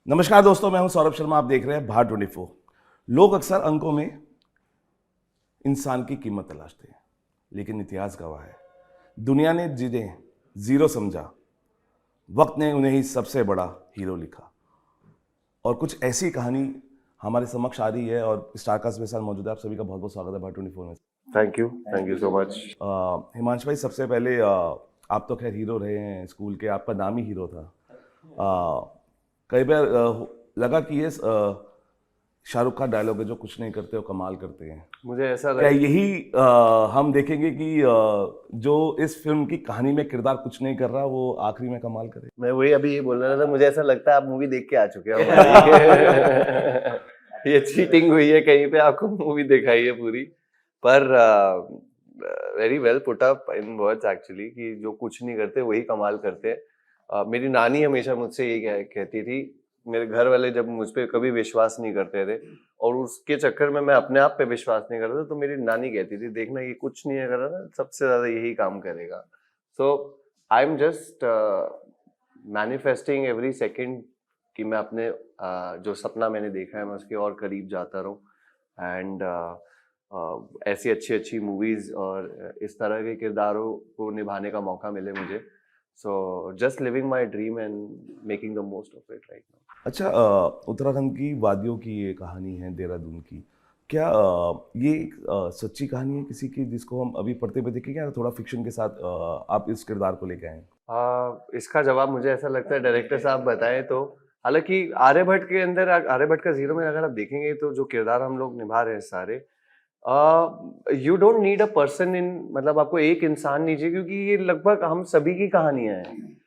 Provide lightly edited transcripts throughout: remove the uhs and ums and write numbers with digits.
नमस्कार दोस्तों, मैं हूं सौरभ शर्मा। आप देख रहे हैं भारत 24। लोग अक्सर अंकों में इंसान की कीमत तलाशते हैं, लेकिन इतिहास गवाह है दुनिया ने जिन्हें जीरो समझा, वक्त ने उन्हें ही सबसे बड़ा हीरो लिखा। और कुछ ऐसी कहानी हमारे समक्ष आ रही है और स्टारकास्ट के साथ मौजूद है। आप सभी का बहुत बहुत स्वागत है भारत 24 में। Thank you so much. Himanshu भाई, सबसे पहले आप तो खैर हीरो रहे हैं स्कूल के, आपका नाम ही हीरो था। कई बार लगा कि ये शाहरुख का डायलॉग है, जो कुछ नहीं करते वो कमाल करते हैं। मुझे ऐसा क्या लगा यही हम देखेंगे कि जो इस फिल्म की कहानी में किरदार कुछ नहीं कर रहा, वो आखिरी में कमाल करे? मैं वही अभी ये बोल रहा था, मुझे ऐसा लगता है आप मूवी देख के आ चुके हो हमारी। ये चीटिंग हुई है कहीं पे, आपको मूवी दिखाई है पूरी। पर very well put up in words actually, कि जो कुछ नहीं करते वही कमाल करते हैं। मेरी नानी हमेशा मुझसे यही कहती थी। मेरे घर वाले जब मुझ पे कभी विश्वास नहीं करते थे और उसके चक्कर में मैं अपने आप पे विश्वास नहीं करता था, तो मेरी नानी कहती थी, देखना ये कुछ नहीं कर रहा ना, सबसे ज्यादा यही काम करेगा। So I am just manifesting every second कि मैं अपने जो सपना मैंने देखा है मैं उसके और करीब जाता रहूं। एंड ऐसी अच्छी अच्छी मूवीज और इस तरह के किरदारों को निभाने का मौका मिले मुझे। So just living my dream and making the most of it right now. अच्छा, उत्तराखंड की वादियों की ये कहानी है, देहरादून की। क्या ये एक सच्ची कहानी है किसी की, जिसको हम अभी पढ़ते हुए देखेंगे, या थोड़ा फिक्शन के साथ आप इस किरदार को लेके आए? इसका जवाब मुझे ऐसा लगता है डायरेक्टर साहब बताएं तो। हालांकि आर्यभट्ट के अंदर, आर्यभट्ट का जीरो में अगर आप देखेंगे तो जो किरदार हम लोग निभा रहे हैं सारे, you don't need a person in, मतलब आपको एक इंसान नहीं चाहिए, क्योंकि ये लगभग हम सभी की कहानियां हैं।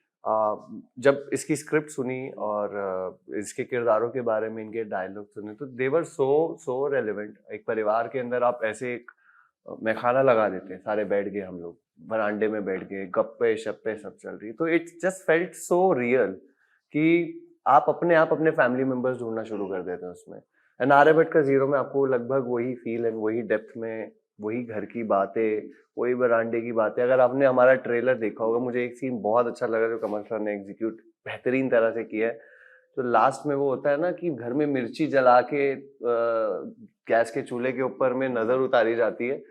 जब इसकी स्क्रिप्ट सुनी और इसके किरदारों के बारे में इनके डायलॉग सुने तो देवर सो सो रेलिवेंट। एक परिवार के अंदर आप ऐसे एक मैखाना लगा देते हैं, सारे बैठ गए, हम लोग बरामदे में बैठ गए, गप्पे शप्पे सब चल रही, तो it's just felt so real कि आप अपने फैमिली मेंबर्स ढूंढना शुरू कर देते हैं उसमें। एंड आर्यभट्ट का जीरो में आपको लगभग वही फील एंड वही डेप्थ में, वही घर की बातें, वही बरामदे की बातें। अगर आपने हमारा ट्रेलर देखा होगा, मुझे एक सीन बहुत अच्छा लगा जो कमल सर ने एग्जीक्यूट बेहतरीन तरह से किया है। तो लास्ट में वो होता है ना कि घर में मिर्ची जला के गैस के चूल्हे के ऊपर में नजर उतारी जाती है।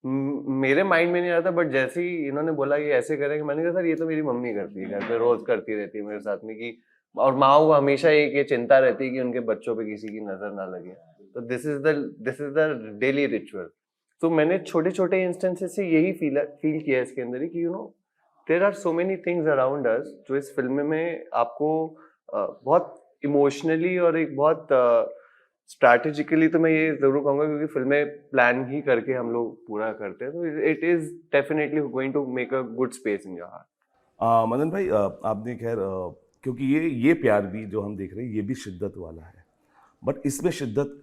मेरे माइंड में नहीं आता, बट जैसे ही इन्होंने बोला कि ऐसे करेंगे, मैंने कहा सर ये तो मेरी मम्मी करती है, घर पे रोज करती रहती है मेरे साथ में कि, और माँ को हमेशा एक ये चिंता रहती है कि उनके बच्चों पे किसी की नजर ना लगे। तो this is the daily ritual. तो मैंने छोटे छोटे इंस्टेंसेस से यही फील किया इसके अंदर ही कि there are so many things around us जो इस फिल्म में आपको बहुत इमोशनली और एक बहुत स्ट्रैटेजिकली, तो मैं ये जरूर कहूंगा, क्योंकि फिल्में प्लान ही करके हम लोग पूरा करते हैं, तो it is definitely going to make a good space in your heart. Madan भाई, आपने खैर क्योंकि ये प्यार भी जो हम देख रहे हैं, ये भी शिद्दत वाला है, बट इसमें शिद्दत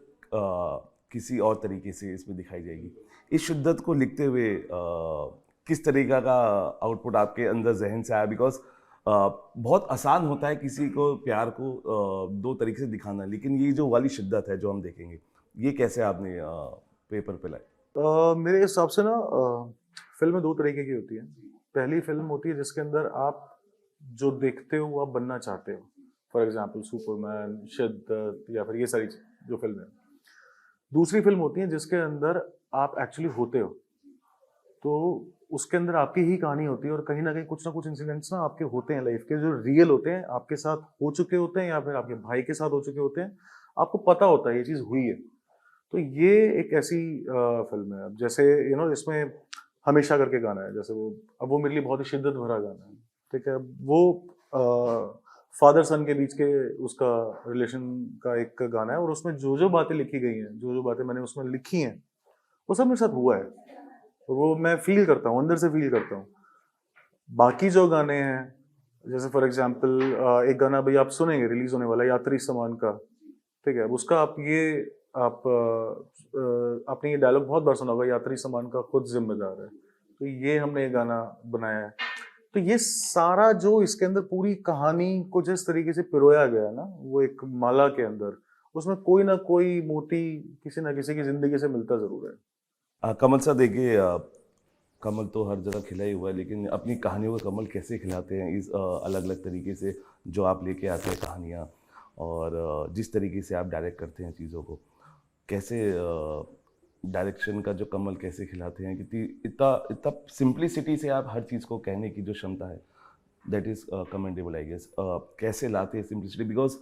किसी और तरीके से इसमें दिखाई जाएगी। इस शिद्दत को लिखते हुए किस तरीका का आउटपुट आपके अंदर जहन से आया? बिकॉज बहुत आसान होता है किसी को प्यार को दो तरीके से दिखाना, लेकिन ये जो वाली शिद्दत है जो हम देखेंगे, ये कैसे आपने पेपर पे लाई? मेरे हिसाब से ना फिल्में दो तरीके की होती हैं। पहली फिल्म होती है जिसके अंदर आप जो देखते हो वो आप बनना चाहते हो। फॉर एग्जाम्पल सुपरमैन, शिद्दत, या फिर ये सारी जो फिल्म है। दूसरी फिल्म होती है जिसके अंदर आप एक्चुअली होते हो, तो उसके अंदर आपकी ही कहानी होती है और कहीं ना कहीं कुछ ना कुछ इंसिडेंट्स ना आपके होते हैं लाइफ के, जो रियल होते हैं, आपके साथ हो चुके होते हैं या फिर आपके भाई के साथ हो चुके होते हैं। आपको पता होता है ये चीज़ हुई है। तो ये एक ऐसी फिल्म है। अब जैसे इसमें हमेशा करके गाना है, जैसे वो मेरे लिए बहुत ही शिद्दत भरा गाना है। ठीक है, वो फादर सन के बीच के उसका रिलेशन का एक गाना है, और उसमें जो जो बातें लिखी गई हैं, जो जो बातें मैंने उसमें लिखी हैं, वो सब मेरे साथ हुआ है, और वो मैं फील करता हूँ, अंदर से फील करता हूँ। बाकी जो गाने हैं, जैसे फॉर एग्जाम्पल एक गाना भाई आप सुनेंगे, रिलीज होने वाला है, यात्री समान का। ठीक है, उसका आपने ये डायलॉग बहुत बार सुना होगा, यात्री समान का खुद जिम्मेदार है। तो ये हमने ये गाना बनाया है। तो ये सारा जो इसके अंदर पूरी कहानी को जिस तरीके से पिरोया गया है ना, वो एक माला के अंदर, उसमें कोई ना कोई मोती किसी ना किसी की जिंदगी से मिलता जरूर है। कमल साहब, देखिए, कमल तो हर जगह खिला ही हुआ है, लेकिन अपनी कहानियों को कमल कैसे खिलाते हैं इस अलग अलग तरीके से जो आप लेके आते हैं कहानियाँ। और जिस तरीके से आप डायरेक्ट करते हैं चीज़ों को, कैसे डायरेक्शन का जो कमल कैसे खिलाते हैं, कितनी इतना इतना सिंप्लिसिटी से आप हर चीज़ को कहने की जो क्षमता है, that is commendable I guess. कैसे लाते हैं सिंप्लिसिटी, बिकॉज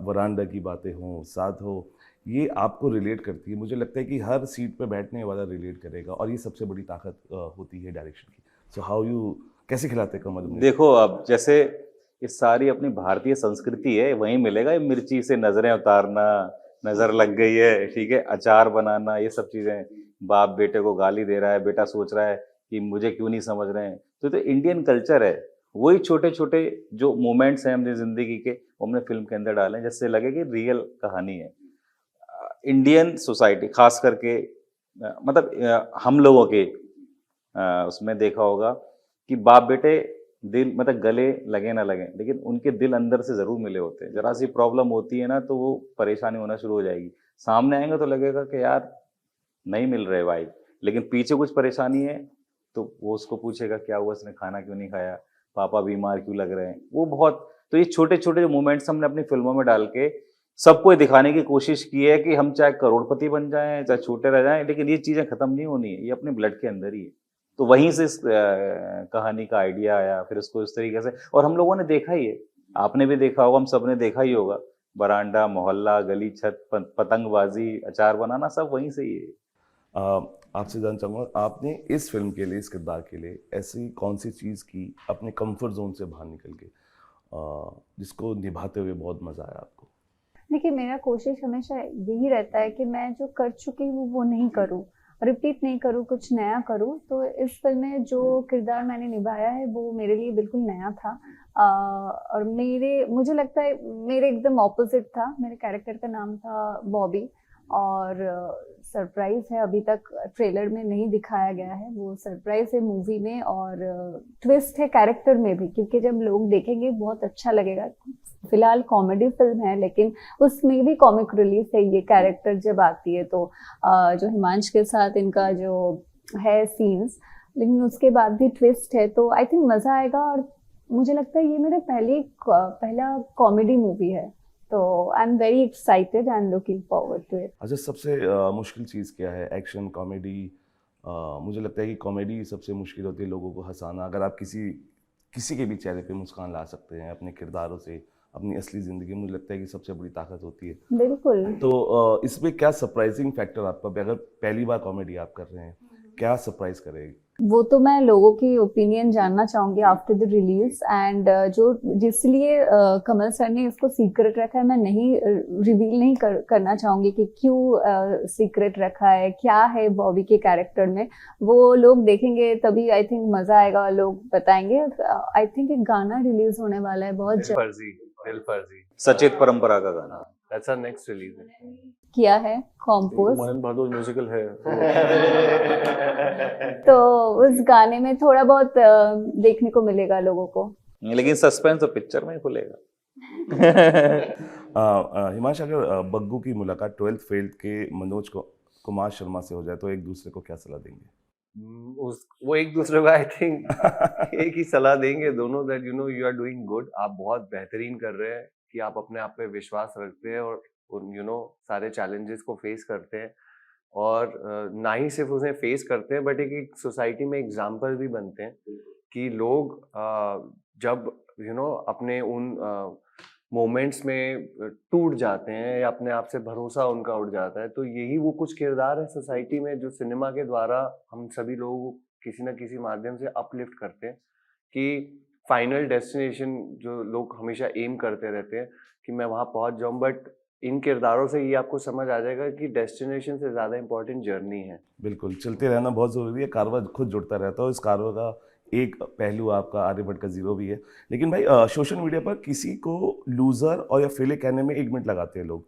वरांडा की बातें हों, साथ हो, ये आपको रिलेट करती है। मुझे लगता है कि हर सीट पे बैठने वाला रिलेट करेगा, और ये सबसे बड़ी ताकत होती है डायरेक्शन की। सो हाउ यू, कैसे खिलाते हैं कमल उन्हें? देखो अब जैसे ये सारी अपनी भारतीय संस्कृति है, वहीं मिलेगा। ये मिर्ची से नजरें उतारना, नजर लग गई है, ठीक है, अचार बनाना, ये सब चीजें, बाप बेटे को गाली दे रहा है, बेटा सोच रहा है कि मुझे क्यों नहीं समझ रहे हैं, तो इंडियन कल्चर है। वही छोटे छोटे जो मोमेंट्स हैं अपनी जिंदगी के, वो हमने फिल्म के अंदर डाले हैं, जिससे लगे कि रियल कहानी है। इंडियन सोसाइटी खास करके मतलब हम लोगों के उसमें देखा होगा कि बाप बेटे दिल मतलब गले लगे ना लगे, लेकिन उनके दिल अंदर से जरूर मिले होते हैं। जरा सी प्रॉब्लम होती है ना, तो वो परेशानी होना शुरू हो जाएगी। सामने आएंगे तो लगेगा कि यार नहीं मिल रहे भाई, लेकिन पीछे कुछ परेशानी है तो वो उसको पूछेगा क्या हुआ, इसने खाना क्यों नहीं खाया, पापा बीमार क्यों लग रहे हैं। वो बहुत, तो ये छोटे छोटे जो मोमेंट्स हमने अपनी फिल्मों में डाल के सबको दिखाने की कोशिश की है कि हम चाहे करोड़पति बन जाएं, चाहे छोटे रह जाएं, लेकिन ये चीजें खत्म नहीं होनी है, ये अपने ब्लड के अंदर ही है। तो वहीं से इस कहानी का आइडिया आया, फिर उसको इस तरीके से, और हम लोगों ने देखा ही है, आपने भी देखा होगा, हम सब ने देखा ही होगा, बरांडा, मोहल्ला, गली, छत, पतंगबाजी, अचार बनाना, सब वहीं से ही है। आपसे जानना चाहूँगा, आपने इस फिल्म के लिए, इस किरदार के लिए ऐसी कौन सी चीज़ की अपने कंफर्ट जोन से बाहर निकल के, जिसको निभाते हुए बहुत मज़ा आया आपको? देखिए, मेरा कोशिश हमेशा यही रहता है कि मैं जो कर चुकी हूँ वो नहीं करूँ, रिपीट नहीं करूँ, कुछ नया करूँ। तो इस फिल्म में जो किरदार मैंने निभाया है वो मेरे लिए बिल्कुल नया था। और मुझे लगता है मेरे एकदम ऑपोजिट था। मेरे कैरेक्टर का नाम था बॉबी, और सरप्राइज़ है, अभी तक ट्रेलर में नहीं दिखाया गया है। वो सरप्राइज़ है मूवी में, और ट्विस्ट है कैरेक्टर में भी, क्योंकि जब लोग देखेंगे बहुत अच्छा लगेगा। फिलहाल कॉमेडी फिल्म है, लेकिन उसमें भी कॉमिक रिलीफ है ये कैरेक्टर जब आती है। तो जो हिमांश के साथ इनका जो है सीन्स, लेकिन उसके बाद भी ट्विस्ट है, तो आई थिंक मज़ा आएगा। और मुझे लगता है ये मेरा पहला कॉमेडी मूवी है, तो I am very excited and looking forward to it. अच्छा, सबसे मुश्किल चीज़ क्या है? Action, comedy? मुझे लगता है कि कॉमेडी सबसे मुश्किल होती है लोगों को हंसाना। अगर आप किसी के भी चेहरे पे मुस्कान ला सकते हैं अपने किरदारों से, अपनी असली ज़िंदगी में, मुझे लगता है कि सबसे बड़ी ताकत होती है। बिल्कुल। तो इसमें क्या सरप्राइजिंग फैक्टर आपका, अगर पहली बार कॉमेडी आप कर रहे हैं, क्या सरप्राइज करेगी? वो तो मैं लोगों की ओपिनियन जानना चाहूँगी आफ्टर द रिलीज। एंड जिसलिए कमल सर ने इसको सीक्रेट रखा है, मैं नहीं रिवील नहीं करना चाहूँगी कि क्यों सीक्रेट रखा है, क्या है बॉबी के कैरेक्टर में। वो लोग देखेंगे तभी आई थिंक मज़ा आएगा, लोग बताएंगे। आई थिंक एक गाना रिलीज होने वाला है बहुत दिल फर्जी, दिल फर्जी, सचेत परंपरा का गाना, दैट्स आवर नेक्स्ट रिलीज है। किया है कॉम्पोज। मोहन भारद्वाज म्यूजिकल है। तो उस गाने में थोड़ा बहुत देखने को मिलेगा लोगों को, लेकिन सस्पेंस तो पिक्चर में ही खुलेगा। हिमांश, अगर बग्गू की मुलाकात 12th फेल्ड के मनोज कुमार शर्मा से हो जाए, तो एक दूसरे को क्या सलाह देंगे? वो एक दूसरे को आई थिंक एक ही सलाह देंगे दोनों, that you know you are doing good, आप बहुत बेहतरीन कर रहे हैं, कि आप अपने आप पे विश्वास रखते हैं और यू नो सारे चैलेंजेस को फेस करते हैं, और ना ही सिर्फ उन्हें फेस करते हैं, बट एक सोसाइटी में एग्जाम्पल भी बनते हैं कि लोग जब यू नो अपने उन मोमेंट्स में टूट जाते हैं या अपने आप से भरोसा उनका उठ जाता है, तो यही वो कुछ किरदार है सोसाइटी में जो सिनेमा के द्वारा हम सभी लोग किसी न किसी माध्यम से अपलिफ्ट करते हैं, कि फाइनल डेस्टिनेशन जो लोग हमेशा एम करते रहते हैं कि मैं वहाँ पहुँच जाऊँ, बट इन किरदारों से ये आपको समझ आ जाएगा कि डेस्टिनेशन से ज़्यादा इम्पोर्टेंट जर्नी है। बिल्कुल, चलते रहना बहुत ज़रूरी है, कारवां खुद जुड़ता रहता है, और इस कारवां का एक पहलू आपका आर्यभट्ट का जीरो भी है। लेकिन भाई, सोशल मीडिया पर किसी को लूज़र और या फेलियर कहने में 1 मिनट लगाते हैं लोग।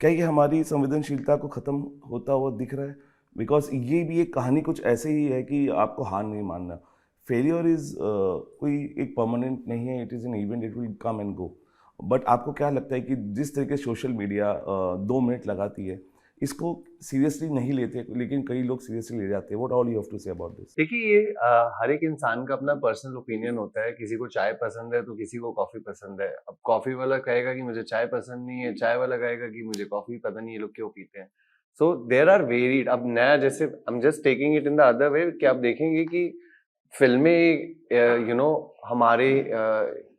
क्या ये हमारी संवेदनशीलता को ख़त्म होता हुआ दिख रहा है? बिकॉज ये भी एक कहानी कुछ ऐसे ही है कि आपको हार नहीं मानना। फेलियर इज़ कोई एक परमानेंट नहीं है, it is an event, it will come and go. But आपको क्या लगता है कि जिस तरीके सोशल मीडिया 2 मिनट लगाती है, इसको सीरियसली नहीं लेते, लेकिन कई लोग सीरियसली ले जाते हैं। What all you have to say about this? देखिए ये हर एक इंसान का अपना पर्सनल ओपिनियन होता है। किसी को चाय पसंद है तो किसी को कॉफी पसंद है। अब कॉफी वाला कहेगा कि मुझे चाय पसंद नहीं है, चाय वाला कहेगा कि मुझे कॉफी पता नहीं ये लोग क्यों पीते हैं। So there are varied. अब नया जैसे I am just taking it in the other way कि आप देखेंगे कि फिल्में हमारे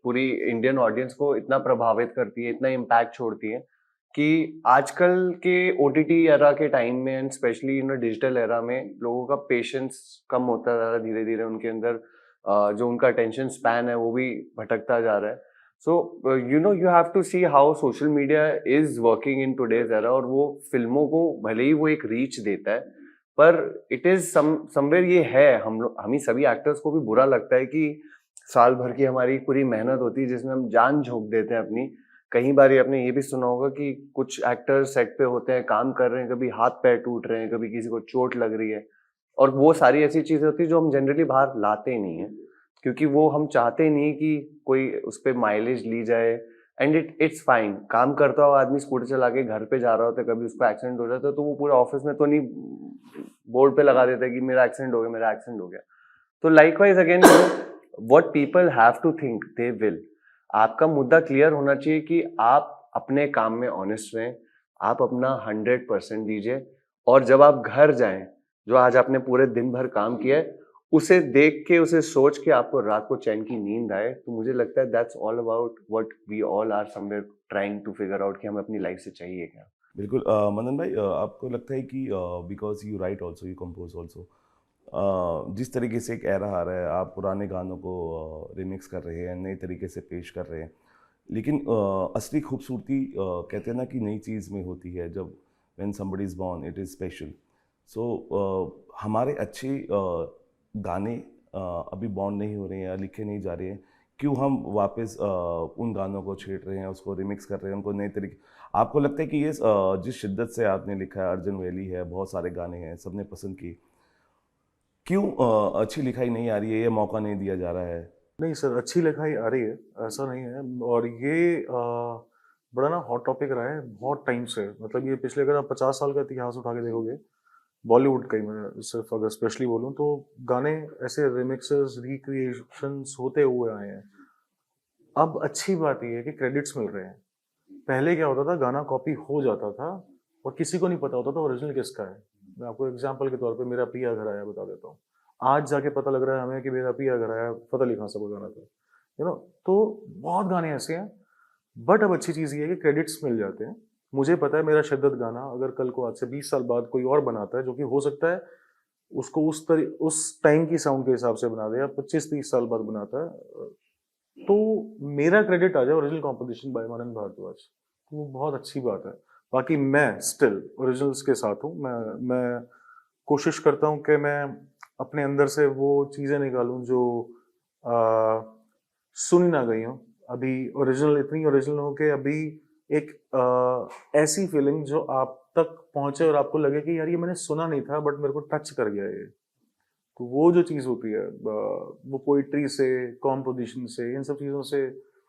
पूरी इंडियन ऑडियंस को इतना प्रभावित करती है, इतना इम्पैक्ट छोड़ती है कि आजकल के ओटीटी एरा के टाइम में and specially in digital era में लोगों का पेशेंस कम होता जा रहा है धीरे धीरे। उनके अंदर जो उनका अटेंशन स्पैन है वो भी भटकता जा रहा है। So you have to see how social media is working in today's era. और वो फिल्मों को भले ही वो एक रीच देता है, पर इट इज समवेयर ये है, हम ही सभी एक्टर्स को भी बुरा लगता है कि साल भर की हमारी पूरी मेहनत होती है जिसमें हम जान झोंक देते हैं अपनी। कई बार आपने ये भी सुना होगा कि कुछ एक्टर सेट पे होते हैं, काम कर रहे हैं, कभी हाथ पैर टूट रहे हैं, कभी किसी को चोट लग रही है, और वो सारी ऐसी चीजें होती है जो हम जनरली बाहर लाते ही नहीं है, क्योंकि वो हम चाहते नहीं कि कोई उस पर माइलेज ली जाए। And it's fine. काम करता हुआ आदमी स्कूटर चला के घर पे जा रहा होता है, कभी उसको एक्सीडेंट हो जाता है तो वो पूरे ऑफिस में तो नहीं बोर्ड पे लगा देता है कि मेरा एक्सीडेंट हो गया, मेरा एक्सीडेंट हो गया। तो likewise again what people have to think they will. आपका मुद्दा क्लियर होना चाहिए कि आप अपने काम में ऑनेस्ट रहें, आप अपना 100% दीजिए, और जब आप घर जाएं, जो आज आपने पूरे दिन भर काम किया है, उसे देख के, उसे सोच के आपको रात को चैन की नींद आए, तो मुझे लगता है that's all about what we all are somewhere trying to figure out कि हमें अपनी लाइफ से चाहिए क्या। बिल्कुल। मदन भाई, आपको लगता है कि because you right also, you compose also, जिस तरीके से एक एरा आ रहा है, आप पुराने गानों को रिमिक्स कर रहे हैं, नए तरीके से पेश कर रहे हैं, लेकिन असली खूबसूरती कहते हैं ना कि नई चीज़ में होती है। जब when somebody is born it is special. So हमारे अच्छे गाने अभी बॉर्न नहीं हो रहे हैं या लिखे नहीं जा रहे हैं, क्यों हम वापस उन गानों को छेड़ रहे हैं, उसको रिमिक्स कर रहे हैं, उनको नए तरीके। आपको लगता है कि ये जिस शिद्दत से आपने लिखा है, अर्जुन वैली है, बहुत सारे गाने हैं, सबने पसंद किए, क्यों अच्छी लिखाई नहीं आ रही है, ये मौका नहीं दिया जा रहा है? नहीं सर, अच्छी लिखाई आ रही है, ऐसा नहीं है। और ये बड़ा ना हॉट टॉपिक रहा है बहुत टाइम से। मतलब ये पिछले, अगर आप 50 साल का इतिहास उठा के देखोगे बॉलीवुड का ही, मैं सिर्फ अगर स्पेशली बोलूँ तो गाने ऐसे रिमिक्सेस, रिक्रिएशंस होते हुए आए हैं। अब अच्छी बात ये है कि क्रेडिट्स मिल रहे हैं। पहले क्या होता था, गाना कॉपी हो जाता था और किसी को नहीं पता होता था ओरिजिनल किसका है। मैं आपको एग्जांपल के तौर पे मेरा पिया घर आया बता देता हूँ। आज जाके पता लग रहा है हमें कि मेरा पिया घर आया फतेह अली खान साहब का गाना था, तो बहुत गाने ऐसे हैं। बट अब अच्छी चीज़ ये है कि क्रेडिट्स मिल जाते हैं। मुझे पता है मेरा शिद्दत गाना अगर कल को आज से 20 साल बाद कोई और बनाता है, जो कि हो सकता है उसको उस टाइम की साउंड के हिसाब से बना दे, या 25-30 साल बाद बनाता है, तो मेरा क्रेडिट आ जाए ओरिजिनल कॉम्पोजिशन बाय मानन भारद्वाज, तो वो बहुत अच्छी बात है। बाकी मैं स्टिल ओरिजिनल्स के साथ हूँ। मैं कोशिश करता हूँ कि मैं अपने अंदर से वो चीज़ें निकालूं जो सुनी ना गई हों। अभी ओरिजिनल इतनी ओरिजिनल हो कि अभी एक ऐसी फीलिंग जो आप तक पहुंचे और आपको लगे कि यार ये मैंने सुना नहीं था बट मेरे को टच कर गया ये। तो वो जो चीज़ होती है वो पोइट्री से, कॉम्पोजिशन से, इन सब चीज़ों से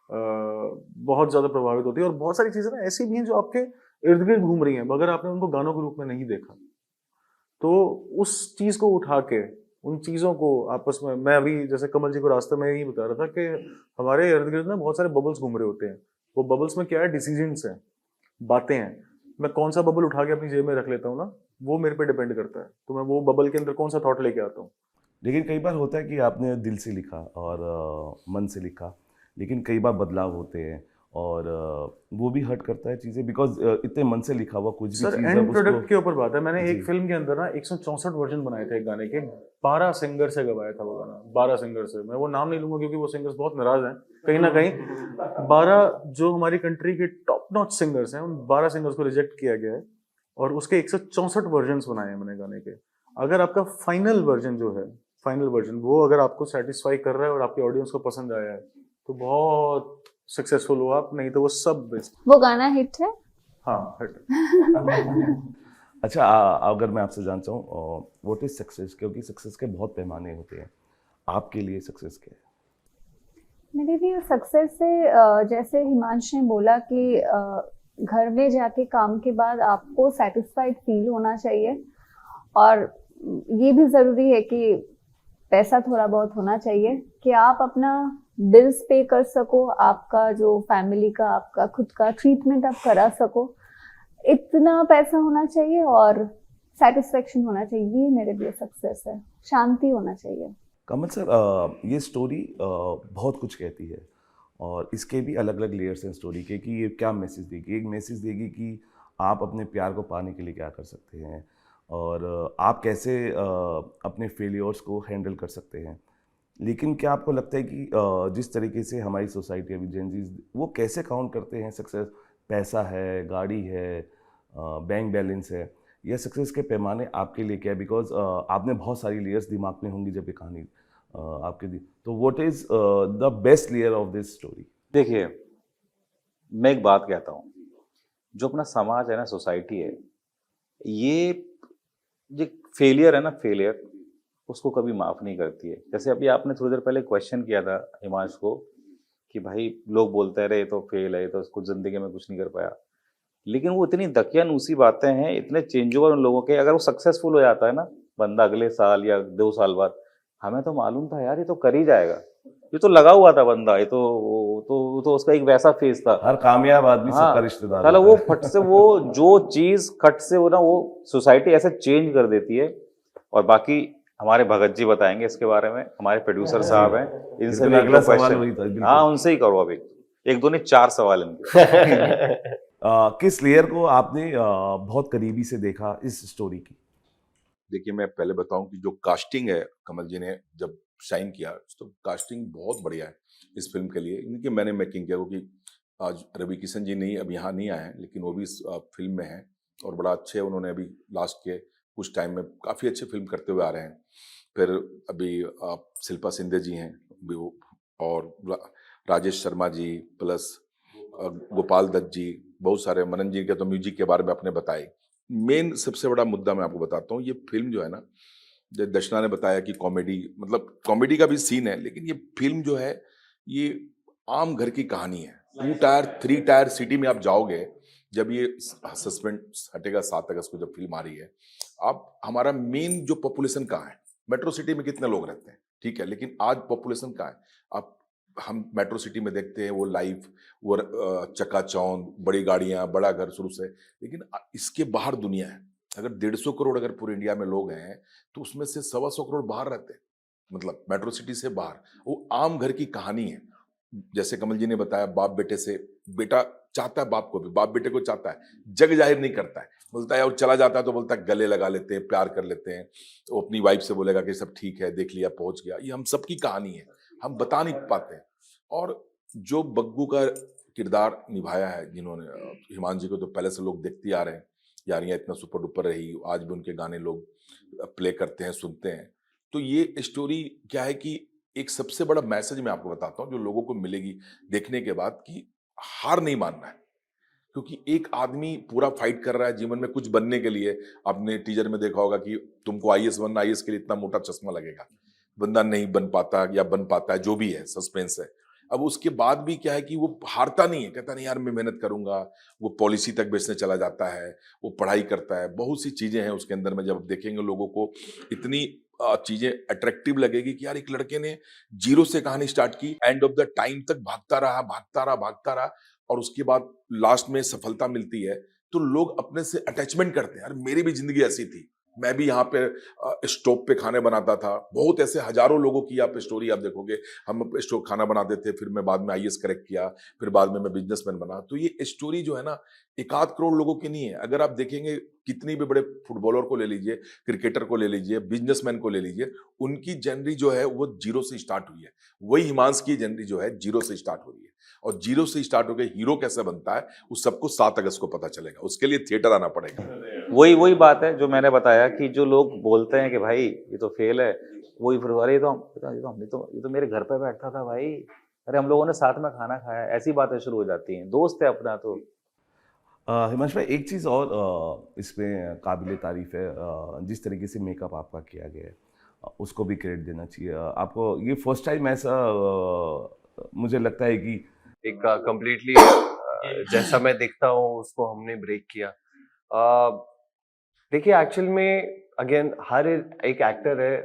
बहुत ज़्यादा प्रभावित होती है। और बहुत सारी चीज़ें ना ऐसी भी हैं जो आपके इर्द गिर्द घूम रही हैं, मगर आपने उनको गानों के रूप में नहीं देखा। तो उस चीज़ को उठा के, उन चीज़ों को आपस में, मैं अभी जैसे कमल जी को रास्ते में यही बता रहा था कि हमारे इर्द गिर्द ना बहुत सारे बबल्स घूम रहे होते हैं। वो बबल्स में क्या है, डिसीजंस हैं, बातें हैं। मैं कौन सा बबल उठा के अपनी जेब में रख लेता हूँ ना, वो मेरे पे डिपेंड करता है। तो मैं वो बबल के अंदर कौन सा थॉट लेके आता हूँ। लेकिन कई बार होता है कि आपने दिल से लिखा और मन से लिखा, लेकिन कई बार बदलाव होते हैं और वो भी हर्ट करता है चीज़ें, बिकॉज इतने मन से लिखा हुआ कुछ भी सर चीज़ एंड अब प्रोडक्ट उसको। के ऊपर बात है। मैंने जी। एक फिल्म के अंदर ना 164 वर्जन बनाए थे एक गाने के, 12 सिंगर से गवाया था वो गाना, 12 सिंगर से। मैं वो नाम नहीं लूंगा क्योंकि वो सिंगर्स बहुत नाराज हैं कहीं ना कहीं। 12 जो हमारी कंट्री के टॉप नॉच सिंगर्स हैं, उन 12 सिंगर्स को रिजेक्ट किया गया है और उसके 164 वर्जन बनाए हैं मैंने गाने के। अगर आपका फाइनल वर्जन जो है, फाइनल वर्जन वो अगर आपको सेटिस्फाई कर रहा है और आपकी ऑडियंस को पसंद आया है तो बहुत सक्सेसफुल हो आप, नहीं तो वो सब बेस्ट। वो गाना हिट है। हाँ हिट। अच्छा, अगर मैं आपसे जानता हूँ व्हाट इज सक्सेस, क्योंकि सक्सेस के बहुत पैमाने होते हैं, आपके लिए सक्सेस क्या है? मेरे लिए सक्सेस से जैसे हिमांश ने बोला कि घर में जाके काम के बाद आपको सेटिस्फाइड फील होना चाहिए। और ये भी ज़रूरी है कि पैसा थोड़ा बहुत होना चाहिए कि आप अपना बिल्स पे कर सको, आपका जो फैमिली का, आपका खुद का ट्रीटमेंट आप करा सको। इतना पैसा होना चाहिए और सेटिस्फेक्शन होना चाहिए, ये मेरे लिए सक्सेस है। शांति होना चाहिए। कमल सर, ये स्टोरी बहुत कुछ कहती है और इसके भी अलग अलग लेयर्स हैं स्टोरी के कि ये क्या मैसेज देगी। एक मैसेज देगी कि आप अपने प्यार को पाने के लिए क्या कर सकते हैं और आप कैसे अपने फेलियर्स को हैंडल कर सकते हैं। लेकिन क्या आपको लगता है कि जिस तरीके से हमारी सोसाइटी अभी जेनजीज वो कैसे काउंट करते हैं सक्सेस? पैसा है, गाड़ी है, बैंक बैलेंस है, या सक्सेस के पैमाने आपके लिए क्या है? बिकॉज आपने बहुत सारी लेयर्स दिमाग में होंगी जब ये कहानी आपके दी, तो what is the best layer of this story? देखिए, मैं एक बात कहता हूँ, जो अपना समाज है ना, सोसाइटी है, ये जो फेलियर है ना, फेलियर उसको कभी माफ़ नहीं करती है। जैसे अभी आपने थोड़ी देर पहले क्वेश्चन किया था हिमांश को कि भाई लोग बोलते रहे तो फेल है, तो कुछ ज़िंदगी में कुछ नहीं कर पाया, लेकिन वो इतनी दकियानूसी बातें हैं, इतने चेंज ओवर उन लोगों के। अगर वो सक्सेसफुल हो जाता है ना बंदा अगले साल या 2 साल बाद, हमें तो मालूम था यार ये तो कर ही जाएगा, ये तो लगा हुआ था बंदा, ये तो उसका एक वैसा फेस था। हर कामयाब आदमी हाँ, सबका रिश्तेदार साला होता वो है। फट से वो जो चीज खट से वो ना वो सोसाइटी ऐसे चेंज कर देती है। और बाकी हमारे भगत जी बताएंगे इसके बारे में, हमारे प्रोड्यूसर साहब हैं, इनसे बिल्कुल, भी एक अगला दो सवाल वही था, क्वेश्चन, बिल्कुल। हाँ उनसे ही करो। अभी एक दो नहीं 4 सवाल इनके। किस लेयर को आपने बहुत करीबी से देखा इस स्टोरी की? देखिए, मैं पहले बताऊं कि जो कास्टिंग है कमल जी ने जब शाइन किया, तो कास्टिंग बहुत बढ़िया है इस फिल्म के लिए। इनकी मैंने मेकिंग किया क्योंकि आज रवि किशन जी नहीं अब यहाँ नहीं आए हैं, लेकिन वो भी इस फिल्म में हैं और बड़ा अच्छे उन्होंने अभी लास्ट के कुछ टाइम में काफ़ी अच्छे फिल्म करते हुए आ रहे हैं। फिर अभी शिल्पा शिंदे जी हैं अभी वो, और राजेश शर्मा जी, प्लस गोपाल दत्त जी, बहुत सारे, मनन जी के तो म्यूजिक के बारे में आपने बताए। मेन सबसे बड़ा मुद्दा मैं आपको बताता हूँ, ये फिल्म जो है ना, दर्शना ने बताया कि कॉमेडी, मतलब कॉमेडी का भी सीन है, लेकिन ये फिल्म जो है ये आम घर की कहानी है। 2 टायर 3 टायर सिटी में आप जाओगे, जब ये सस्पेंस हटेगा 7 अगस्त को जब फिल्म आ रही है, आप हमारा मेन जो पॉपुलेशन कहाँ है, मेट्रो सिटी में कितने लोग रहते हैं, ठीक है, लेकिन आज पॉपुलेशन कहाँ है? आप हम मेट्रो सिटी में देखते हैं वो लाइफ, वो चकाचौंध, बड़ी गाड़ियां, बड़ा घर शुरू से, लेकिन इसके बाहर दुनिया है। अगर 150 करोड़ अगर पूरे इंडिया में लोग हैं, तो उसमें से 125 करोड़ बाहर रहते हैं, मतलब मेट्रो सिटी से बाहर। वो आम घर की कहानी है। जैसे कमल जी ने बताया, बाप बेटे से, बेटा चाहता है बाप को भी, बाप बेटे को चाहता है, जग जाहिर नहीं करता है, बोलता है, और चला जाता है तो बोलता है गले लगा लेते हैं, प्यार कर लेते हैं, वो अपनी वाइफ से बोलेगा कि सब ठीक है, देख लिया, पहुंच गया। ये हम सबकी कहानी है, हम बता नहीं पाते हैं। और जो बग्गू का किरदार निभाया है जिन्होंने, हिमांशु जी को तो पहले से लोग देखते आ रहे हैं, यारियां इतना सुपर डुपर रही, आज भी उनके गाने लोग प्ले करते हैं, सुनते हैं। तो ये स्टोरी क्या है कि एक सबसे बड़ा मैसेज मैं आपको बताता हूँ जो लोगों को मिलेगी देखने के बाद, कि हार नहीं मानना है, क्योंकि एक आदमी पूरा फाइट कर रहा है जीवन में कुछ बनने के लिए। आपने टीजर में देखा होगा कि तुमको आईएएस बनना, आईएएस के लिए इतना मोटा चश्मा लगेगा, बंदा नहीं बन पाता या बन पाता है, जो भी है, सस्पेंस है। अब उसके बाद भी क्या है कि वो हारता नहीं है, कहता नहीं यार मैं मेहनत करूंगा, वो पॉलिसी तक बेचने चला जाता है, वो पढ़ाई करता है, बहुत सी चीजें हैं उसके अंदर में। जब देखेंगे लोगों को इतनी चीजें अट्रैक्टिव लगेगी कि यार एक लड़के ने जीरो से कहानी स्टार्ट की, एंड ऑफ द टाइम तक भागता रहा, भागता रहा, भागता रहा, और उसके बाद लास्ट में सफलता मिलती है, तो लोग अपने से अटैचमेंट करते हैं, यार मेरी भी जिंदगी ऐसी थी, मैं भी यहाँ पे स्टोव पे खाने बनाता था। बहुत ऐसे हजारों लोगों की आप स्टोरी आप देखोगे, हम स्टोव खाना बनाते थे, फिर मैं बाद में आईएएस क्रैक किया, फिर बाद में मैं बिजनेसमैन बना। तो ये स्टोरी जो है ना, 1 करोड़ लोगों की नहीं है। अगर आप देखेंगे कितनी भी बड़े फुटबॉलर को ले लीजिए, क्रिकेटर को ले लीजिए, बिजनेसमैन को ले लीजिए, उनकी जर्नी जो है वो जीरो से स्टार्ट हुई है। वही हिमांशु की जर्नी जो है जीरो से स्टार्ट हो रही है, और जीरो से स्टार्ट होकर हीरो कैसे बनता है उस सबको 7 अगस्त को पता चलेगा। उसके लिए थिएटर आना पड़ेगा। वही बात है जो मैंने बताया कि जो लोग बोलते हैं कि भाई ये तो फेल है, वही फिर अरे ये तो मेरे घर पे बैठता था भाई, अरे हम लोगों ने साथ में खाना खाया, ऐसी बातें शुरू हो जाती हैं, दोस्त है अपना। तो हिमांशु भाई, एक चीज़ और इसमें काबिल तारीफ है, जिस तरीके से मेकअप आपका किया गया है, उसको भी क्रेडिट देना चाहिए आपको। ये फर्स्ट टाइम ऐसा मुझे लगता है कि एक कंप्लीटली जैसा मैं दिखता हूँ उसको हमने ब्रेक किया। देखिए एक्चुअल में अगेन हर एक एक्टर है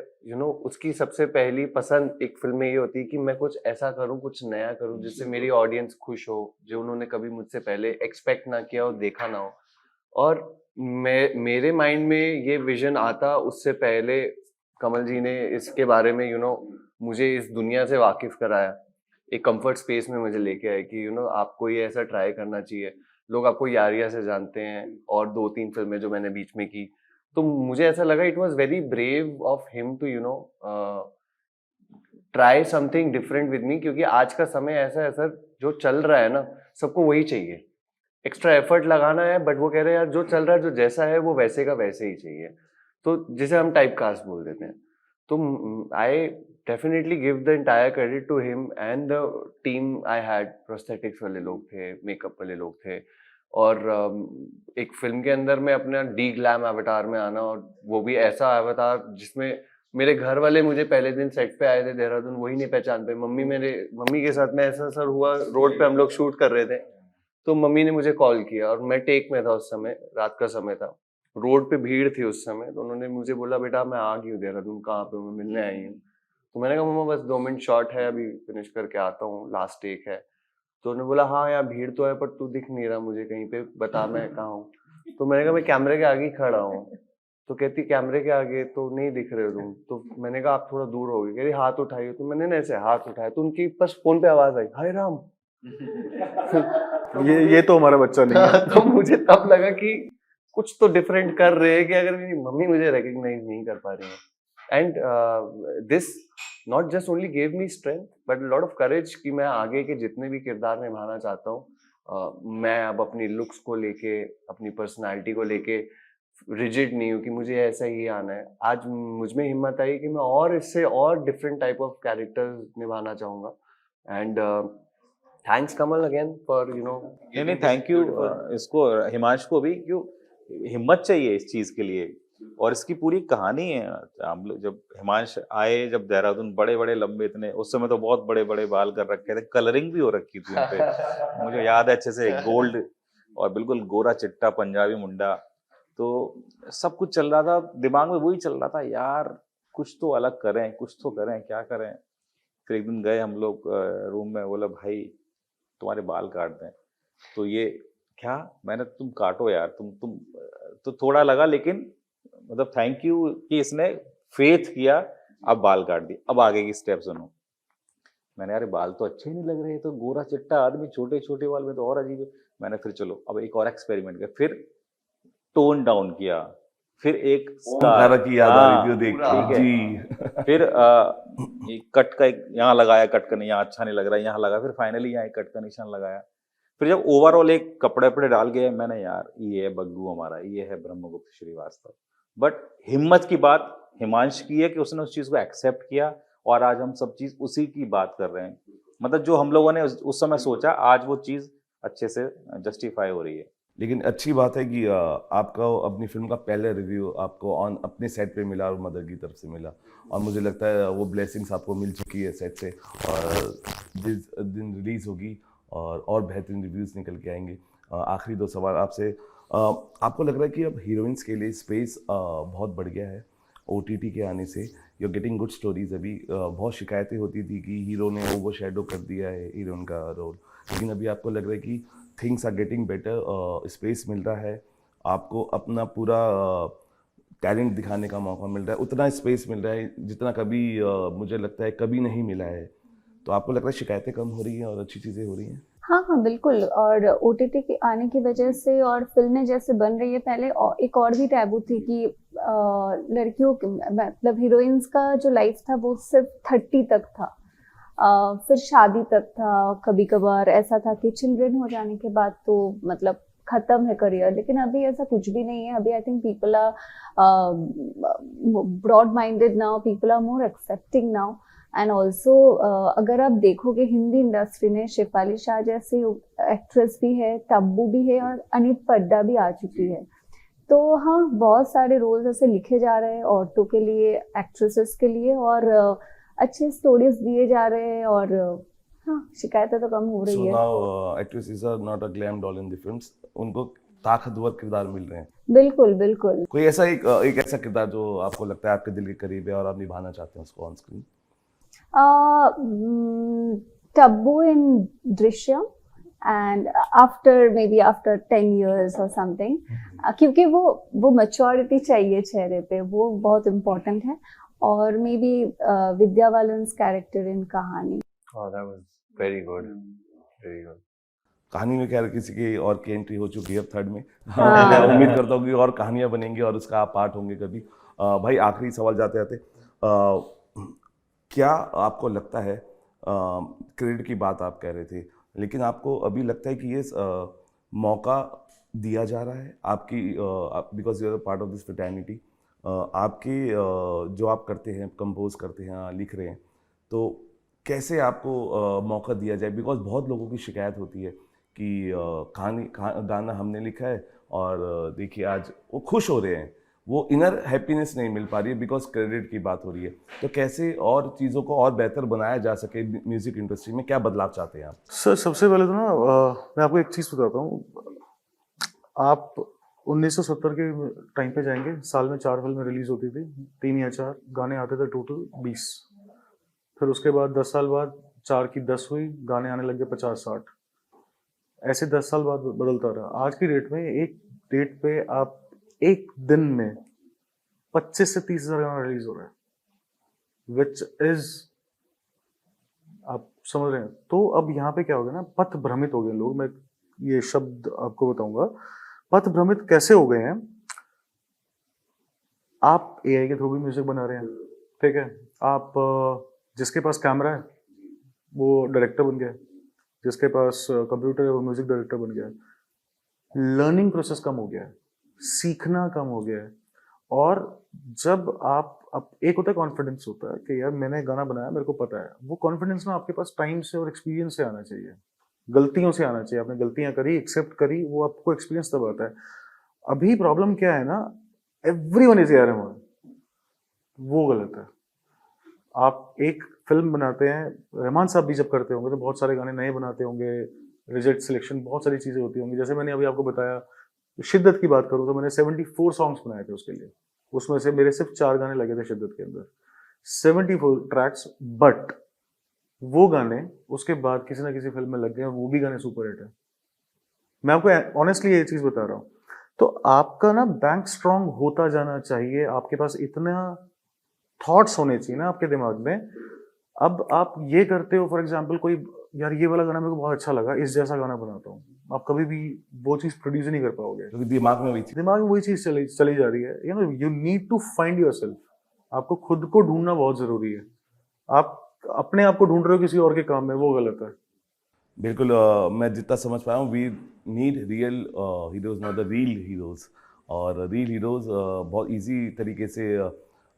उसकी सबसे पहली पसंद एक फिल्म में ये होती है कि मैं कुछ ऐसा करूं, कुछ नया करूं जिससे मेरी ऑडियंस खुश हो, जो उन्होंने कभी मुझसे पहले एक्सपेक्ट ना किया और देखा ना हो। और मेरे माइंड में ये विजन आता उससे पहले कमल जी ने इसके बारे में मुझे इस दुनिया से वाकिफ कराया, एक कंफर्ट स्पेस में मुझे लेके आए कि आपको ये ऐसा ट्राई करना चाहिए। लोग आपको यारिया से जानते हैं और 2-3 फिल्में जो मैंने बीच में की, तो मुझे ऐसा लगा it was very brave of him to try something different with me, क्योंकि आज का समय ऐसा है सर, जो चल रहा है ना सबको वही चाहिए, एक्स्ट्रा एफर्ट लगाना है, बट वो कह रहे हैं यार जो चल रहा है, जो जैसा है वो वैसे का वैसे ही चाहिए, तो जिसे हम टाइप कास्ट बोल देते हैं। तो I definitely give the entire credit to him and the team I had. Prosthetics वाले लोग थे, मेकअप वाले लोग थे, और एक फिल्म के अंदर में अपना डी ग्लैम अवतार में आना, और वो भी ऐसा अवतार जिसमें मेरे घर वाले मुझे पहले दिन सेट पे आए थे देहरादून, वही नहीं पहचान पे। मम्मी के साथ में ऐसा सर हुआ, रोड पे हम लोग शूट कर रहे थे, तो मम्मी ने मुझे कॉल किया और मैं टेक में था उस समय, रात का समय था, रोड पे भीड़ थी उस समय, तो उन्होंने मुझे बोला बेटा मैं आ गई हूँ देहरादून, कहाँ पे मैं मिलने आई हूँ। तो मैंने कहा मम्मा बस 2 मिनट शॉट है, अभी फिनिश करके आता हूँ, लास्ट टेक है। तो उन्होंने बोला हाँ यार भीड़ तो है, पर तू दिख नहीं रहा मुझे कहीं पे, बता मैं कहाँ हूँ। तो मैंने कहा मैं कैमरे के आगे ही खड़ा हूँ। तो कहती कैमरे के आगे तो नहीं दिख रहे हो तुम। तो मैंने कहा आप थोड़ा दूर हो गए। कह रही हाथ उठाइए। तो मैंने ऐसे हाथ उठाया तो उनकी बस फोन पे आवाज आई, हाय राम। ये तो हमारा बच्चा नहीं है। तो मुझे तब लगा कि कुछ तो डिफरेंट कर रहे हैं, कि अगर मेरी मम्मी मुझे रिकॉग्नाइज नहीं कर पा रही है। And this not just only gave me strength but lot of courage कि मैं आगे के जितने भी किरदार निभाना चाहता हूँ, मैं अब अपनी लुक्स को लेके, अपनी पर्सनालिटी को लेके रिजिड नहीं हूँ कि मुझे ऐसा ही आना है। आज मुझ में हिम्मत आई कि मैं और इससे और डिफरेंट टाइप ऑफ कैरेक्टर्स निभाना चाहूंगा। And thanks Kamal again for नहीं थैंक यू इसको हिमांश को भी, क्यों हिम्मत चाहिए इस चीज के लिए, और इसकी पूरी कहानी है। हम लोग जब हिमांश आए, जब देहरादून, बड़े बड़े लंबे इतने, उस समय तो बहुत बड़े बड़े बाल कर रखे थे, कलरिंग भी हो रखी थी उन पे मुझे याद है अच्छे से, गोल्ड और बिल्कुल गोरा चिट्टा पंजाबी मुंडा। तो सब कुछ चल रहा था दिमाग में, वही चल रहा था यार कुछ तो अलग करें, कुछ तो करें, क्या करें। फिर एक दिन गए हम लोग रूम में, बोला भाई तुम्हारे बाल काट दें। तो ये क्या, मैंने तुम काटो यार, तुम तो थोड़ा लगा, लेकिन मतलब थैंक यू कि इसने फेथ किया, अब बाल काट दिए, अब आगे की स्टेप सुनो। मैंने यार बाल तो अच्छे ही नहीं लग रहे, तो गोरा चिट्टा आदमी छोटे छोटे बाल में तो और अजीब है। मैंने फिर चलो अब एक और एक्सपेरिमेंट किया, फिर टोन डाउन किया, फिर एक ओमकारा की याद आ रही थी वो देख पूरा। के जी। फिर एक कट का एक यहाँ लगाया, कट का नहीं, यहाँ अच्छा नहीं लग रहा है, यहाँ लगा, फिर फाइनली यहाँ एक कट का निशान लगाया। फिर जब ओवरऑल एक कपड़े वपड़े डाल गए, मैंने यार ये है बग्गू हमारा, ये है ब्रह्मगुप्त श्रीवास्तव। बट हिम्मत की बात हिमांश की है कि उसने उस चीज को एक्सेप्ट किया, और आज हम सब चीज उसी की बात कर रहे हैं। मतलब जो हम लोगों ने उस समय सोचा, आज वो चीज अच्छे से जस्टिफाई हो रही है। लेकिन अच्छी बात है कि आपका अपनी फिल्म का पहला रिव्यू आपको ऑन अपने सेट पे मिला और मदर की तरफ से मिला, और मुझे लगता है वो ब्लेसिंग्स आपको मिल चुकी है सेट से, और जिस दिन रिलीज़ होगी और बेहतरीन रिव्यूज़ निकल के आएंगे। आखिरी 2 सवाल आपसे, आपको लग रहा है कि अब हीरोइंस के लिए स्पेस बहुत बढ़ गया है OTT के आने से? You are getting good stories. अभी बहुत शिकायतें होती थी कि हीरो ने ओवर शेडो कर दिया है हीरोइन का रोल, लेकिन अभी आपको लग रहा है कि things are getting better, space मिल रहा है आपको, अपना पूरा टैलेंट दिखाने का मौका मिल रहा है, उतना स्पेस मिल रहा है जितना कभी मुझे लगता है कभी नहीं मिला है। तो आपको लग रहा है शिकायतें कम हो रही हैं और अच्छी चीज़ें हो रही हैं? हाँ बिल्कुल। और OTT के आने की वजह से और फिल्में जैसे बन रही है, पहले एक और भी टैबू थी कि लड़कियों मतलब हीरोइंस का जो लाइफ था वो सिर्फ 30 तक था, फिर शादी तक था, कभी कभार ऐसा था कि चिल्ड्रन हो जाने के बाद तो मतलब खत्म है करियर। लेकिन अभी ऐसा कुछ भी नहीं है। अभी I think people are broad minded now, people are more accepting now. And also अगर आप देखोगे हिंदी इंडस्ट्री में शेफाली शाह जैसी एक्ट्रेस भी है, तब्बू भी है, और अनीत पड्डा भी आ चुकी है। तो हाँ, बहुत सारे रोल्स ऐसे लिखे जा रहे हैं औरतों के लिए, एक्ट्रेसेस के लिए, और अच्छे स्टोरीज दिए जा रहे हैं, और हाँ, शिकायतें तो कम हो सो रही है। Now actresses are not a glam doll in the films, उनको ताकतवर किरदार मिल रहे हैं। बिल्कुल, बिल्कुल। कोई ऐसा एक ऐसा किरदार जो आपको लगता है आपके दिल के करीब है और आप निभाना चाहते हैं उसको on screen? Taboo in Drishyam and after 10 years or something, क्योंकि वो maturity चाहिए चेहरे पे, वो बहुत important है। और maybe Vidya Balan's character in कहानी। Oh, that was very good. Very good. कहानी में क्या किसी की और की एंट्री हो चुकी है अब थर्ड में। हाँ। मैं उम्मीद करता हूँ कि और कहानियां बनेंगी और उसका आप पार्ट होंगे कभी। भाई आखिरी सवाल जाते जाते, क्या आपको लगता है, क्रेडिट की बात आप कह रहे थे, लेकिन आपको अभी लगता है कि ये मौका दिया जा रहा है आपकी, because you are part of this fraternity, आपके जो आप करते हैं, कंपोज करते हैं, लिख रहे हैं, तो कैसे आपको मौका दिया जाए? बिकॉज बहुत लोगों की शिकायत होती है कि गाना हमने लिखा है और देखिए आज वो खुश हो रहे हैं, वो इनर हैप्पीनेस नहीं मिल पा रही है बिकॉज क्रेडिट की बात हो रही है। तो कैसे और चीज़ों को और बेहतर बनाया जा सके म्यूजिक इंडस्ट्री में, क्या बदलाव चाहते हैं आप? सर सबसे पहले तो ना मैं आपको एक चीज़ बताता हूँ। आप 1970 के टाइम पे जाएंगे, साल में 4 फिल्में रिलीज होती थी, 3 या 4 गाने आते थे, टोटल 20। फिर उसके बाद 10 साल बाद 4 की 10 हुई, गाने आने लगे 50-60, ऐसे 10 साल बाद बदलता रहा। आज की डेट में एक डेट पे आप एक दिन में 25 से 30 हजार गाना रिलीज हो रहा है, विच इज, आप समझ रहे हैं? तो अब यहाँ पे क्या हो गया ना, पथ भ्रमित हो गए लोग। मैं ये शब्द आपको बताऊंगा, पथ भ्रमित कैसे हो गए हैं। आप एआई के थ्रू भी म्यूजिक बना रहे हैं, ठीक है। आप जिसके पास कैमरा है वो डायरेक्टर बन गया, जिसके पास कंप्यूटर है वो म्यूजिक डायरेक्टर बन गया। लर्निंग प्रोसेस कम हो गया है, सीखना कम हो गया है। और जब आप एक होता है कॉन्फिडेंस, होता है कि यार मैंने गाना बनाया, मेरे को पता है, वो कॉन्फिडेंस ना आपके पास टाइम से और एक्सपीरियंस से आना चाहिए, गलतियों से आना चाहिए। आपने गलतियां करी, एक्सेप्ट करी, वो आपको एक्सपीरियंस तब आता है। अभी प्रॉब्लम क्या है ना, एवरीवन इज ए रहमान, वो गलत है। आप एक फिल्म बनाते हैं, रहमान साहब भी जब करते होंगे तो बहुत सारे गाने नए बनाते होंगे, रिजेक्ट सिलेक्शन, बहुत सारी चीजें होती होंगी। जैसे मैंने अभी आपको बताया, शिद्दत की बात करूँ तो मैंने 74 सॉन्ग्स बनाए थे उसके लिए, उसमें से मेरे सिर्फ 4 गाने लगे थे शिद्दत के अंदर, 74 ट्रैक्स। बट वो गाने उसके बाद किसी ना किसी फिल्म में लग गए और वो भी गाने सुपर हिट है। मैं आपको ऑनेस्टली ये चीज बता रहा हूँ। तो आपका ना बैंक स्ट्रांग होता जाना चाहिए, आपके पास इतना थॉट्स होने चाहिए ना आपके दिमाग में। अब आप ये करते हो, फॉर एग्जाम्पल कोई, यार ये वाला गाना मेरे को बहुत अच्छा लगा, इस जैसा गाना बनाता हूँ, आप कभी भी वो चीज प्रोड्यूस नहीं कर पाओगे, क्योंकि दिमाग में वही चीज़। दिमाग में वही चीज चली जा रही है। You know, you need to find yourself. आपको खुद को ढूंढना बहुत जरूरी है। आप अपने आप को ढूंढ रहे हो किसी और के काम में, वो गलत है। बिल्कुल, मैं जितना समझ पाया हूँ, we need real heroes, not the reel heroes. और रील हीरोज बहुत इजी तरीके से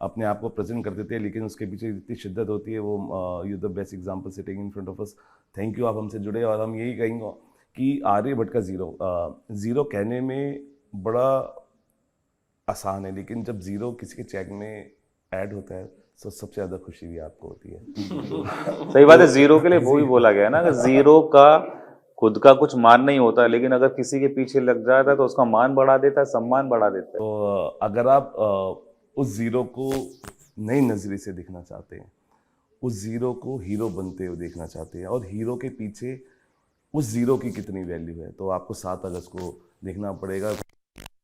अपने आप को प्रेजेंट कर देते हैं, लेकिन उसके पीछे जितनी शिद्दत होती है, वो you the best example sitting in front of us. Thank you, आप हमसे जुड़े। और हम यही कहेंगे कि आर्यभट्ट का ज़ीरो कहने में बड़ा आसान है, लेकिन जब ज़ीरो किसी के चेक में ऐड होता है तो सबसे ज़्यादा खुशी भी आपको होती है। सही बात है। जीरो के लिए वो भी बोला गया है ना कि जीरो का खुद का कुछ मान नहीं होता, लेकिन अगर किसी के पीछे लग जाता है तो उसका मान बढ़ा देता है, सम्मान बढ़ा देता है। तो अगर आप उस ज़ीरो को नई नज़रिए से देखना चाहते हैं, उस ज़ीरो को हीरो बनते हुए देखना चाहते हैं, और हीरो के पीछे उस ज़ीरो की कितनी वैल्यू है, तो आपको 7 अगस्त को देखना पड़ेगा।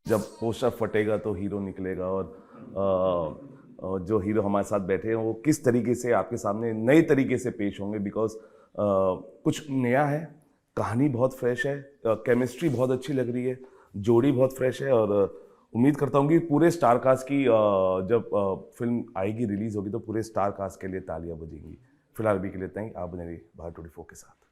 जब पोस्टर फटेगा तो हीरो निकलेगा, और जो हीरो हमारे साथ बैठे हैं वो किस तरीके से आपके सामने नए तरीके से पेश होंगे। बिकॉज कुछ नया है, कहानी बहुत फ्रेश है, केमिस्ट्री बहुत अच्छी लग रही है, जोड़ी बहुत फ्रेश है। और उम्मीद करता हूँ कि पूरे स्टार कास्ट की जब फिल्म आएगी, रिलीज़ होगी, तो पूरे स्टार कास्ट के लिए तालियां बजेंगी। फिलहाल भी के लिए इतना ही। आप बने रहिए भारत 24 के साथ।